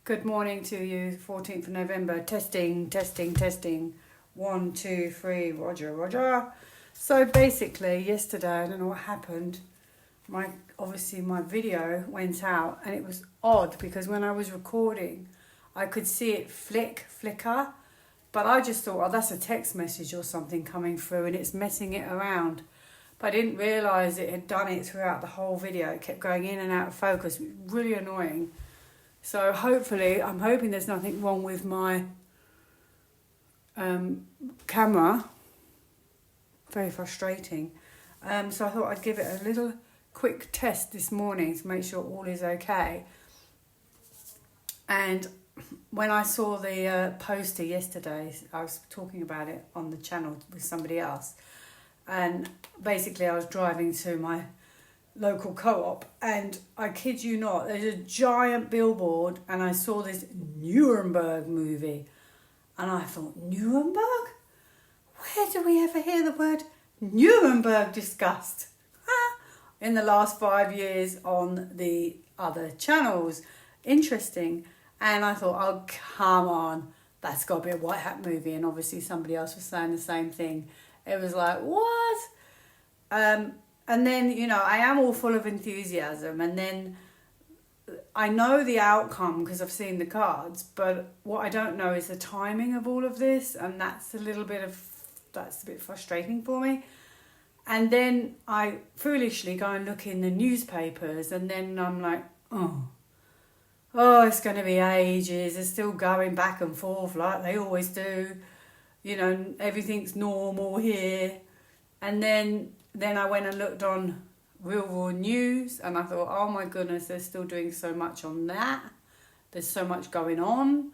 Good morning to you, 14th of November. Testing, testing, testing. 1, 2, 3, Roger, Roger. So basically, yesterday, I don't know what happened. Obviously my video went out, and it was odd because when I was recording, I could see it flicker. But I just thought, oh, that's a text message or something coming through and it's messing it around. But I didn't realise it had done it throughout the whole video. It kept going in and out of focus. Really annoying. So hopefully, I'm hoping there's nothing wrong with my camera. Very frustrating. So I thought I'd give it a little quick test this morning to make sure all is okay. And when I saw the poster yesterday, I was talking about it on the channel with somebody else. And basically I was driving to my local co-op, and I kid you not, there's a giant billboard, and I saw this Nuremberg movie. And I thought, Nuremberg? Where do we ever hear the word Nuremberg discussed? In the last 5 years on the other channels. Interesting. And I thought, oh, come on, that's got to be a White Hat movie. And obviously somebody else was saying the same thing. It was like, what? And then, you know, I am all full of enthusiasm. And then I know the outcome because I've seen the cards. But what I don't know is the timing of all of this. And that's a bit frustrating for me. And then I foolishly go and look in the newspapers. And then I'm like, oh, it's going to be ages. They're still going back and forth like they always do. You know, everything's normal here. And then I went and looked on Real Raw News, and I thought, oh my goodness, they're still doing so much on that. There's so much going on.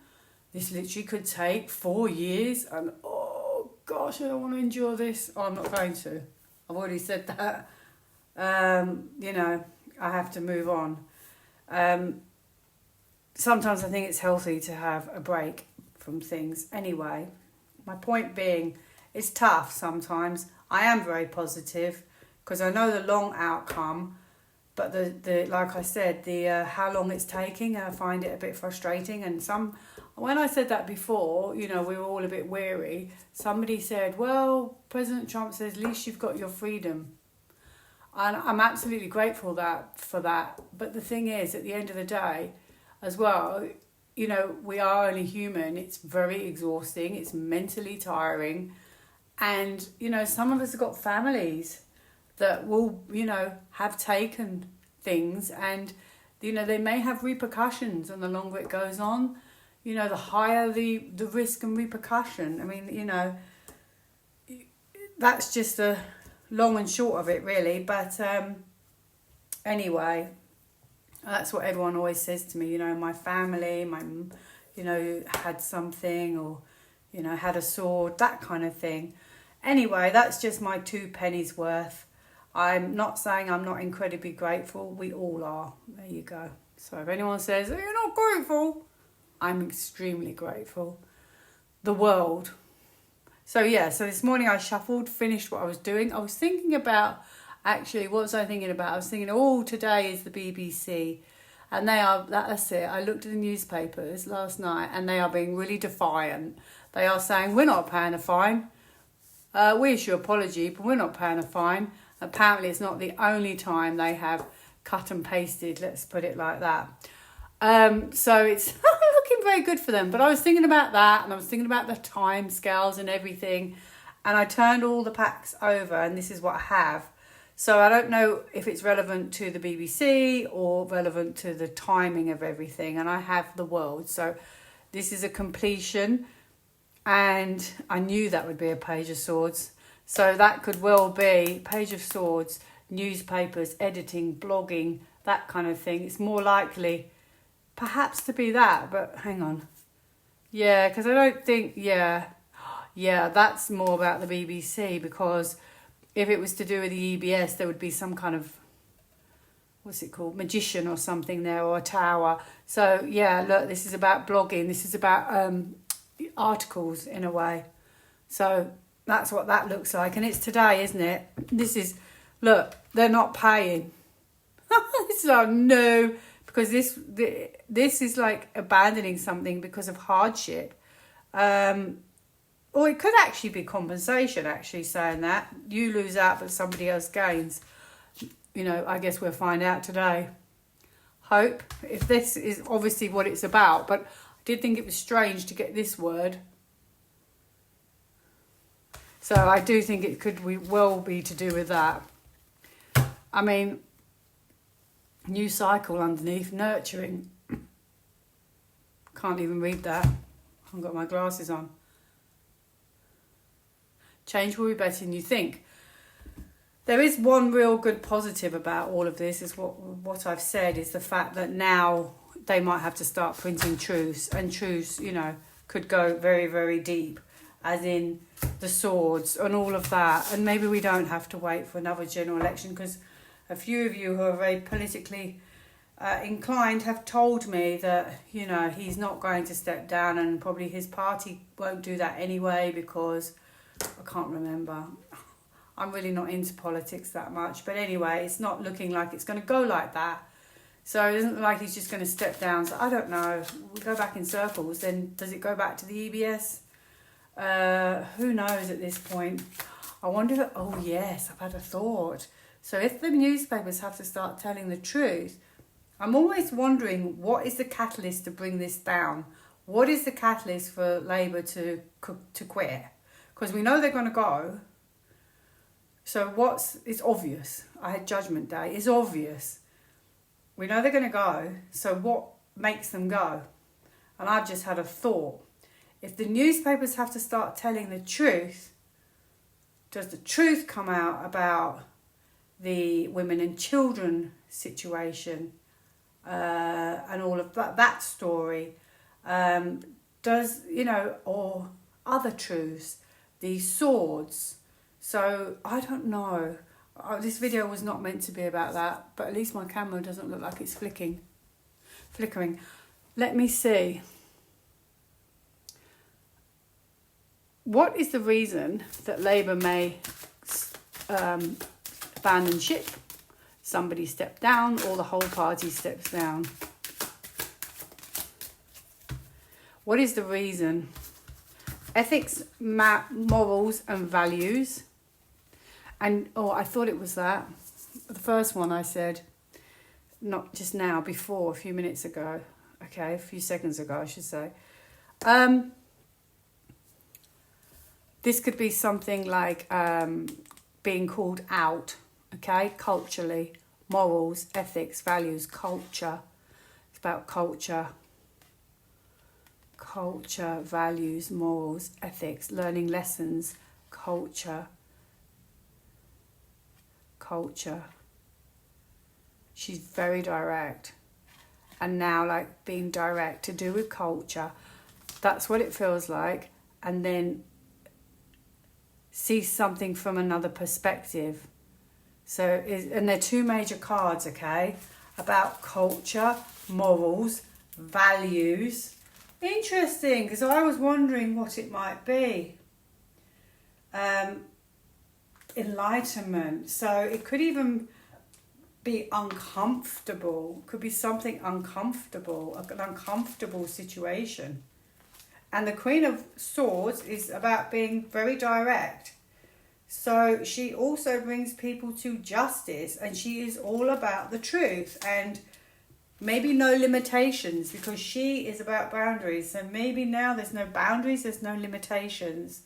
This literally could take 4 years, and oh gosh, I don't want to endure this. Oh, I'm not going to. I've already said that. You know, I have to move on. Sometimes I think it's healthy to have a break from things. Anyway, my point being, it's tough sometimes. I am very positive because I know the long outcome, but the like I said, the how long it's taking, I find it a bit frustrating. And when I said that before, you know, we were all a bit weary. Somebody said, well, President Trump says, at least you've got your freedom. And I'm absolutely grateful for that. But the thing is, at the end of the day, as well, you know, we are only human. It's very exhausting. It's mentally tiring. And, you know, some of us have got families that will, you know, have taken things, and, you know, they may have repercussions, and the longer it goes on, you know, the higher the risk and repercussion. I mean, you know, that's just the long and short of it, really. But anyway, that's what everyone always says to me, you know, my family, you know, had something, or, you know, had a sword, that kind of thing. Anyway, that's just my 2 pennies worth. I'm not saying I'm not incredibly grateful. We all are. There you go. So if anyone says, oh, you're not grateful, I'm extremely grateful. The world. So this morning I shuffled, finished what I was doing. I was thinking about, actually, what was I thinking about? I was thinking, today is the BBC. And that's it. I looked at the newspapers last night, and they are being really defiant. They are saying, we're not paying a fine. We issue apology, but we're not paying a fine. Apparently, it's not the only time they have cut and pasted, let's put it like that. So it's looking very good for them. But I was thinking about that, and I was thinking about the time scales and everything. And I turned all the packs over, and this is what I have. So I don't know if it's relevant to the BBC or relevant to the timing of everything. And I have the world. So this is a completion. And I knew that would be a Page of Swords. So that could well be Page of Swords, newspapers, editing, blogging, that kind of thing. It's more likely perhaps to be that, but hang on. Yeah, because I don't think, yeah, that's more about the BBC, because if it was to do with the EBS, there would be some kind of, what's it called, magician or something there, or a tower. So, yeah, look, this is about blogging. This is about articles in a way. So that's what that looks like. And it's today, isn't it? This is, look, they're not paying. This is like, no, because this is like abandoning something because of hardship. Or it could actually be compensation, actually, saying that. You lose out, but somebody else gains. You know, I guess we'll find out today. Hope, if this is obviously what it's about. But I did think it was strange to get this word. So I do think it could well be to do with that. I mean, new cycle underneath, nurturing. Can't even read that. I haven't got my glasses on. Change will be better than you think. There is one real good positive about all of this, is what I've said, is the fact that now they might have to start printing truths, and truths, you know, could go very, very deep, as in the swords and all of that. And maybe we don't have to wait for another general election, because a few of you who are very politically inclined have told me that, you know, he's not going to step down, and probably his party won't do that anyway, because I can't remember. I'm really not into politics that much. But anyway, it's not looking like it's going to go like that. So it doesn't look like he's just going to step down. So I don't know. We go back in circles. Then does it go back to the EBS? Who knows at this point? I wonder if... Oh, yes, I've had a thought. So if the newspapers have to start telling the truth, I'm always wondering, what is the catalyst to bring this down? What is the catalyst for Labour to quit? Because we know they're going to go. So it's obvious. I had Judgment Day. It's obvious. We know they're going to go. So what makes them go? And I've just had a thought. If the newspapers have to start telling the truth, does the truth come out about the women and children situation and all of that story? Does, you know, or other truths, these swords. So I don't know. This video was not meant to be about that, but at least my camera doesn't look like it's flickering. Let me see. What is the reason that Labour may abandon ship? Somebody steps down, or the whole party steps down. What is the reason? Ethics, morals and values. And, I thought it was that. The first one I said, not just now, before, a few minutes ago. Okay, a few seconds ago, I should say. This could be something like being called out, okay, culturally. Morals, ethics, values, culture. It's about culture. Culture, values, morals, ethics, learning lessons, culture. She's very direct. And now, like, being direct to do with culture, that's what it feels like. And then see something from another perspective. So, and they're two major cards, okay, about culture, morals, values. Interesting, because I was wondering what it might be. Enlightenment. So it could even be uncomfortable. Could be something uncomfortable, an uncomfortable situation. And the Queen of Swords is about being very direct. So she also brings people to justice, and she is all about the truth and maybe no limitations, because she is about boundaries. So maybe now there's no boundaries, there's no limitations.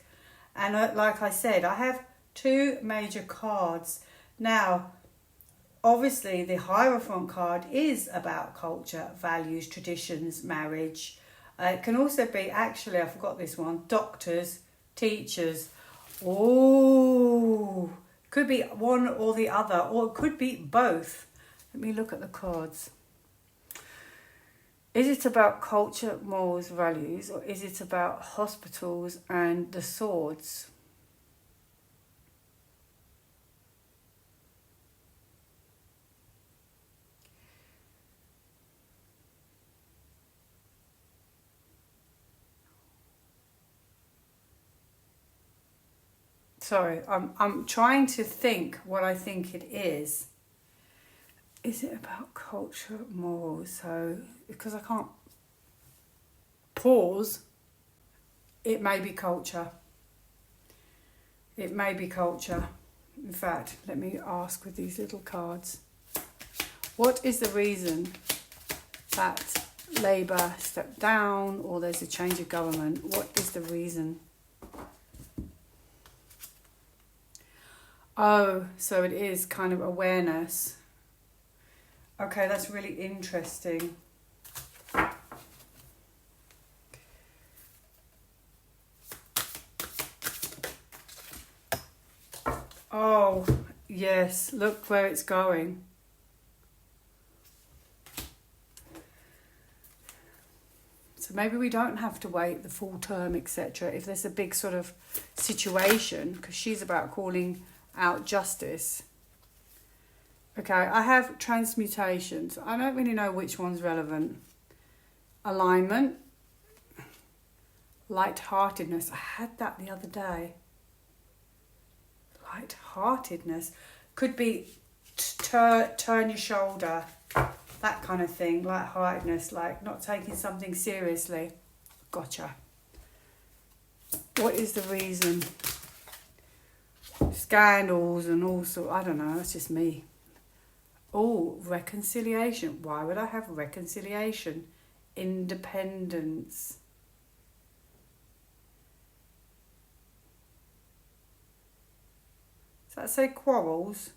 And like I said, I have two major cards. Now, obviously the Hierophant card is about culture, values, traditions, marriage. It can also be, actually, I forgot this one, doctors, teachers. Oh, could be one or the other, or it could be both. Let me look at the cards. Is it about culture, morals, values, or is it about hospitals and the swords? Sorry, I'm trying to think what I think it is. Is it about culture, morals? So, because I can't pause, it may be culture. It may be culture. In fact, let me ask with these little cards. What is the reason that Labour stepped down or there's a change of government? What is the reason? Oh, so it is kind of awareness. Okay, that's really interesting. Oh, yes, look where it's going. So maybe we don't have to wait the full term, etc. If there's a big sort of situation, because she's about calling out justice. Okay, I have transmutations. I don't really know which one's relevant. Alignment. Lightheartedness. I had that the other day. Lightheartedness. Could be turn your shoulder. That kind of thing. Lightheartedness. Like not taking something seriously. Gotcha. What is the reason? Scandals and all sorts. I don't know. That's just me. Oh, reconciliation. Why would I have reconciliation? Independence. Does that say quarrels?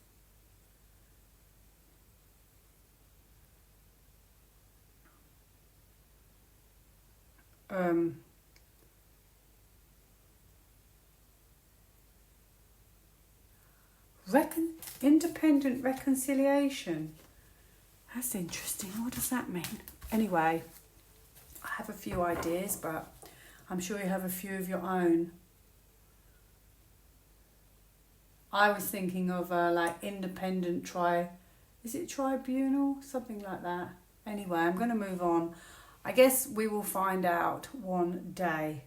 Independent reconciliation. That's interesting. What does that mean? Anyway, I have a few ideas, but I'm sure you have a few of your own. I was thinking of like independent is it tribunal? Something like that. Anyway, I'm going to move on. I guess we will find out one day.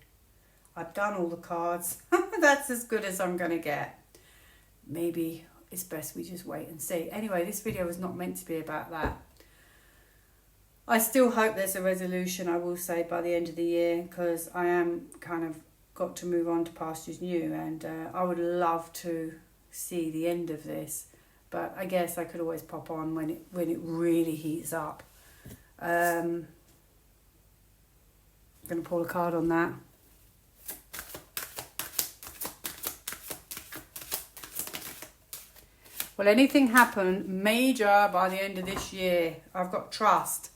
I've done all the cards. That's as good as I'm going to get. Maybe it's best we just wait and see. Anyway, this video was not meant to be about that. I still hope there's a resolution, I will say, by the end of the year, because I am kind of got to move on to pastures new, and I would love to see the end of this. But I guess I could always pop on when it really heats up. I'm going to pull a card on that. Will anything happen major by the end of this year? I've got trust.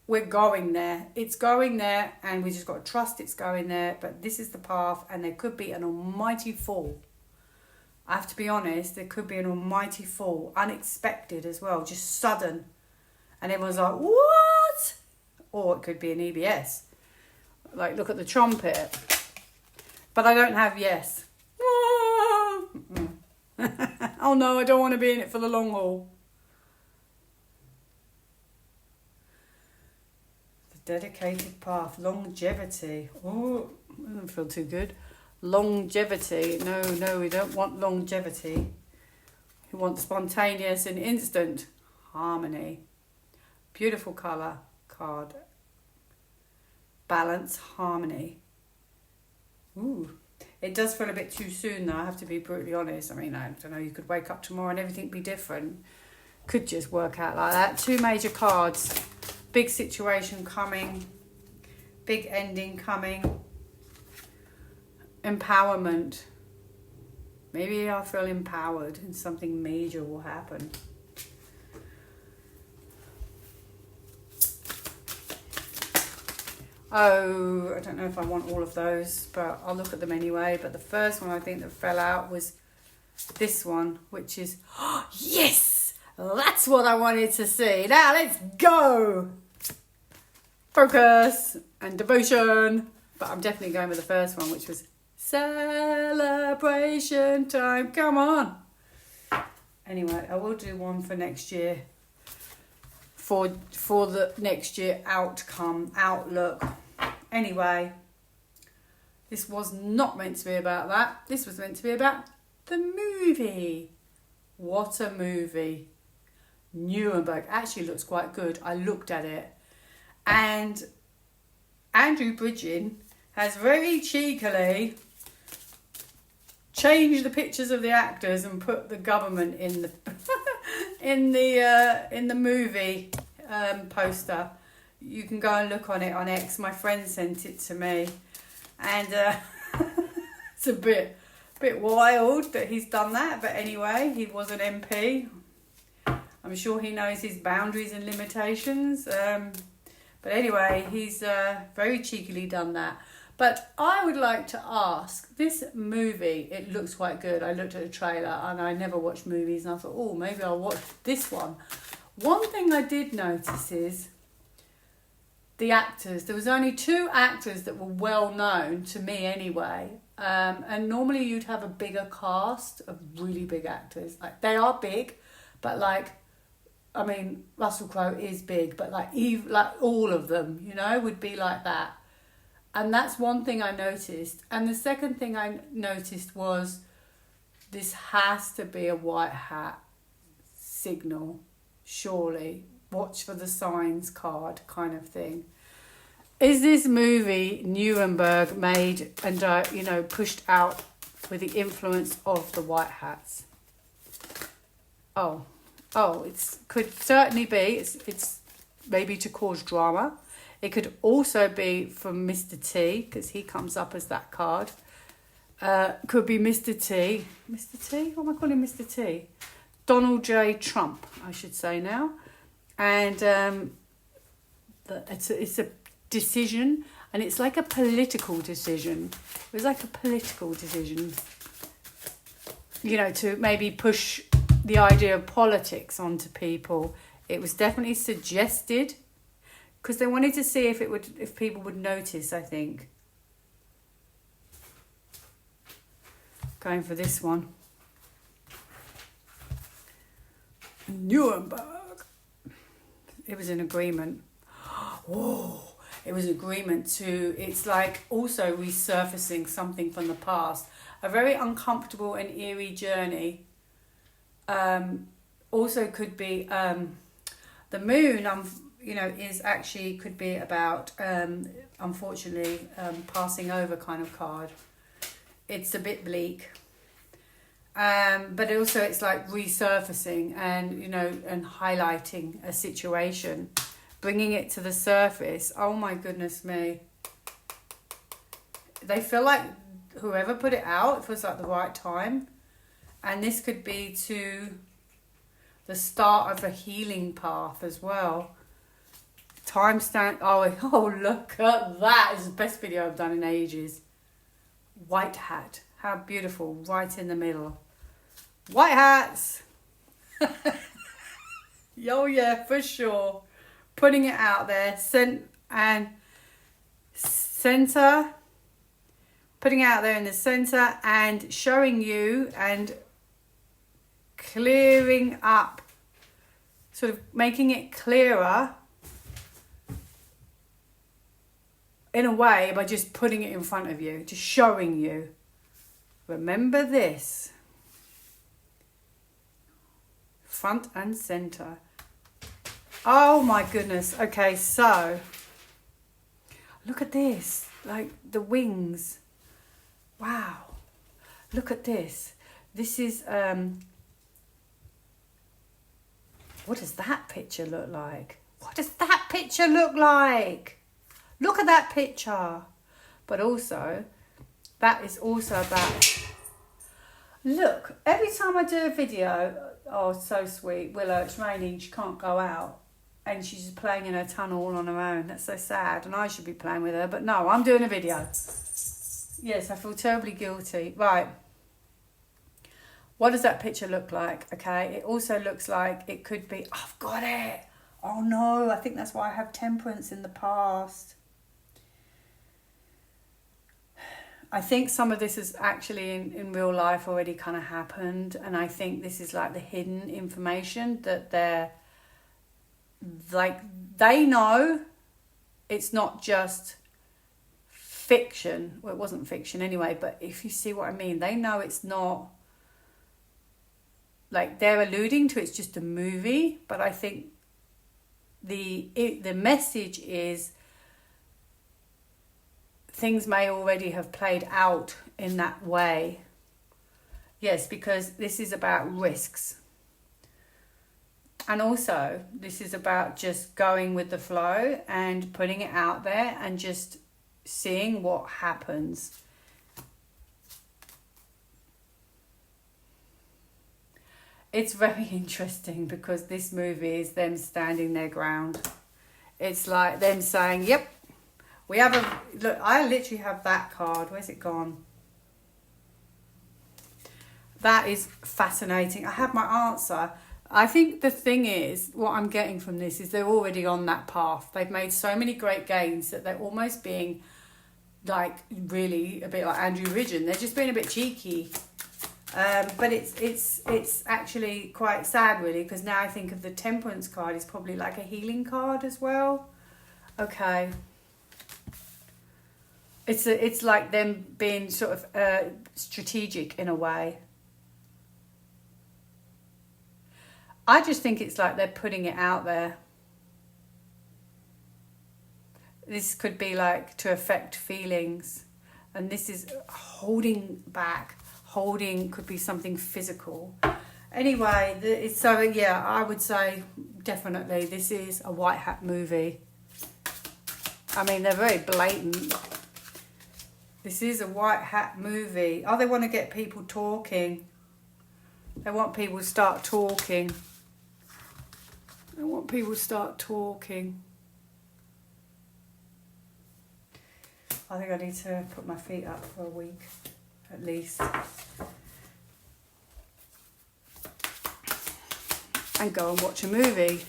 We're going there. It's going there, and we just got to trust it's going there. But this is the path, and there could be an almighty fall. I have to be honest, there could be an almighty fall. Unexpected as well, just sudden. And everyone's like, what? Or it could be an EBS. Like, look at the trumpet. But I don't have yes. Oh no, I don't want to be in it for the long haul. The dedicated path, longevity. Oh, that doesn't feel too good. Longevity. No, we don't want longevity. We want spontaneous and instant harmony. Beautiful colour card. Balance, harmony. Ooh. It does feel a bit too soon though, I have to be brutally honest. I mean, I don't know, you could wake up tomorrow and everything be different. Could just work out like that. Two major cards. Big situation coming. Big ending coming. Empowerment. Maybe I feel empowered and something major will happen. Oh, I don't know if I want all of those, but I'll look at them anyway. But the first one I think that fell out was this one, which is, oh, yes, that's what I wanted to see. Now let's go. Focus and devotion. But I'm definitely going with the first one, which was celebration time. Come on. Anyway, I will do one for next year. For the next year outlook. Anyway, this was not meant to be about that. This was meant to be about the movie. What a movie. Nuremberg. Actually looks quite good. I looked at it. And Andrew Bridgen has very cheekily changed the pictures of the actors and put the government in the in the movie poster. You can go and look on it on X. My friend sent it to me, and it's a bit wild that he's done that. But anyway, he was an MP. I'm sure he knows his boundaries and limitations. But anyway, he's very cheekily done that. But I would like to ask, this movie, it looks quite good. I looked at the trailer and I never watched movies and I thought, oh, maybe I'll watch this one. One thing I did notice is the actors. There was only 2 actors that were well known to me anyway. And normally you'd have a bigger cast of really big actors. Like, they are big, but like, I mean, Russell Crowe is big, but like all of them, you know, would be like that. And that's one thing I noticed. And the second thing I noticed was this has to be a white hat signal, surely. Watch for the signs card kind of thing. Is this movie, Nuremberg, made and, pushed out with the influence of the white hats? Oh, it could certainly be. It's maybe to cause drama. It could also be from Mr. T, because he comes up as that card. Could be Mr. T. Mr. T? What am I calling Mr. T? Donald J. Trump, I should say now. And it's a decision, and it's like a political decision. It was like a political decision, to maybe push the idea of politics onto people. It was definitely suggested because they wanted to see if people would notice, I think. Going for this one. Nuremberg. It was an agreement. Whoa. It was an agreement to, it's like also resurfacing something from the past. A very uncomfortable and eerie journey. Also could be the moon, is actually could be about, unfortunately, passing over kind of card. It's a bit bleak. But also it's like resurfacing and, and highlighting a situation, bringing it to the surface. Oh my goodness me. They feel like whoever put it out, it feels like the right time. And this could be to the start of a healing path as well. Timestamp. Oh, look at that. It's the best video I've done in ages. White hat. How beautiful. Right in the middle. White hats. Oh, yeah, for sure. Putting it out there. Center. Putting it out there in the center and showing you and clearing up, sort of making it clearer in a way by just putting it in front of you, just showing you. Remember this. Front and center. Oh my goodness. Okay, so look at this, like the wings. Wow. Look at this. This is what does that picture look like? What does that picture look like? Look at that picture. But also, that is also about... Look, every time I do a video... Oh, so sweet. Willow, it's raining. She can't go out. And she's just playing in her tunnel all on her own. That's so sad. And I should be playing with her. But no, I'm doing a video. Yes, I feel terribly guilty. Right. What does that picture look like? Okay, it also looks like it could be... I've got it. Oh no, I think that's why I have temperance in the past. I think some of this is actually in real life already kind of happened. And I think this is like the hidden information that they're... Like, they know it's not just fiction. Well, it wasn't fiction anyway, but if you see what I mean, they know it's not... like they're alluding to it's just a movie, but I think the message is things may already have played out in that way. Yes, because this is about risks. And also, this is about just going with the flow and putting it out there and just seeing what happens. It's very interesting because this movie is them standing their ground. It's like them saying, yep, we have a... Look, I literally have that card. Where's it gone? That is fascinating. I have my answer. I think the thing is, what I'm getting from this is they're already on that path. They've made so many great gains that they're almost being like really a bit like Andrew Ridgeon. They're just being a bit cheeky. But it's actually quite sad really, because now I think of the Temperance card is probably like a healing card as well. Okay. It's like them being sort of strategic in a way. I just think it's like they're putting it out there. This could be like to affect feelings. And this is holding back. Holding could be something physical. Anyway, so yeah, I would say definitely this is a white hat movie. I mean, they're very blatant. This is a white hat movie. Oh, they want to get people talking. They want people to start talking. I want people to start talking. I think I need to put my feet up for a week, at least. And go and watch a movie.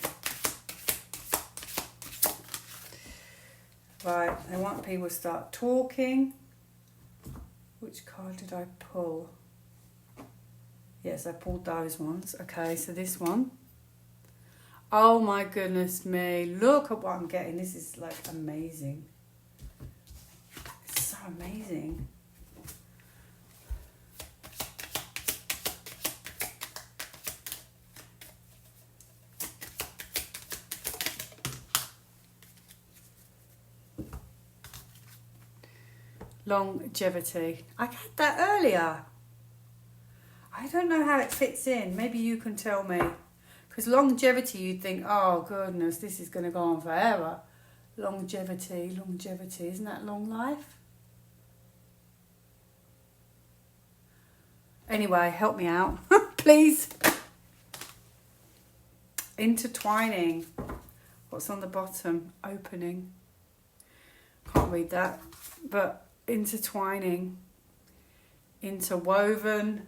Right, I want people to start talking. Which card did I pull? Yes, I pulled those ones. Okay, so this one. Oh my goodness me. Look at what I'm getting. This is like amazing. It's so amazing. Longevity. I had that earlier. I don't know how it fits in. Maybe you can tell me. Because longevity, you'd think, oh goodness, this is going to go on forever. Longevity. Isn't that long life? Anyway, help me out, please. Intertwining. What's on the bottom? Opening. Can't read that. But intertwining. Interwoven.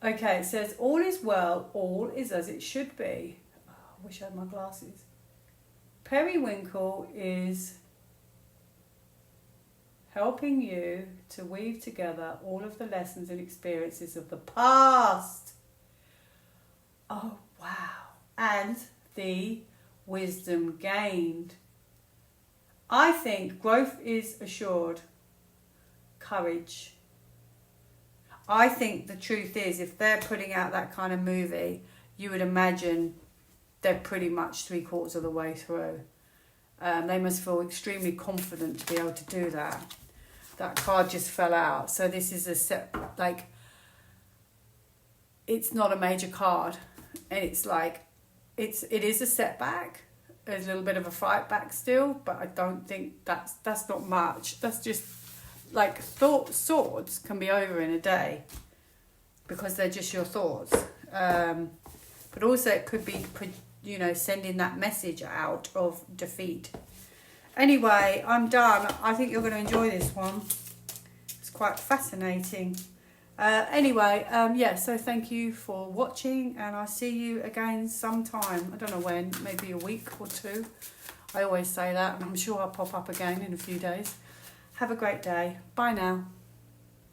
Okay, it says, all is well, all is as it should be. Oh, I wish I had my glasses. Periwinkle is helping you to weave together all of the lessons and experiences of the past. Oh, wow. And the wisdom gained. I think growth is assured. Courage. I think the truth is, if they're putting out that kind of movie, you would imagine they're pretty much 3/4 of the way through. They must feel extremely confident to be able to do that. That card just fell out. So this is a set, like, it's not a major card. And it's like, it is a setback. There's a little bit of a fight back still, but I don't think that's not much. That's just... like swords can be over in a day because they're just your thoughts, but also it could be, you know, sending that message out of defeat. Anyway, I'm done. I think you're going to enjoy this one. It's quite fascinating. Anyway, yeah, so thank you for watching, and I'll see you again sometime. I don't know when, maybe a week or two. I always say that, and I'm sure I'll pop up again in a few days. Have a great day. Bye now.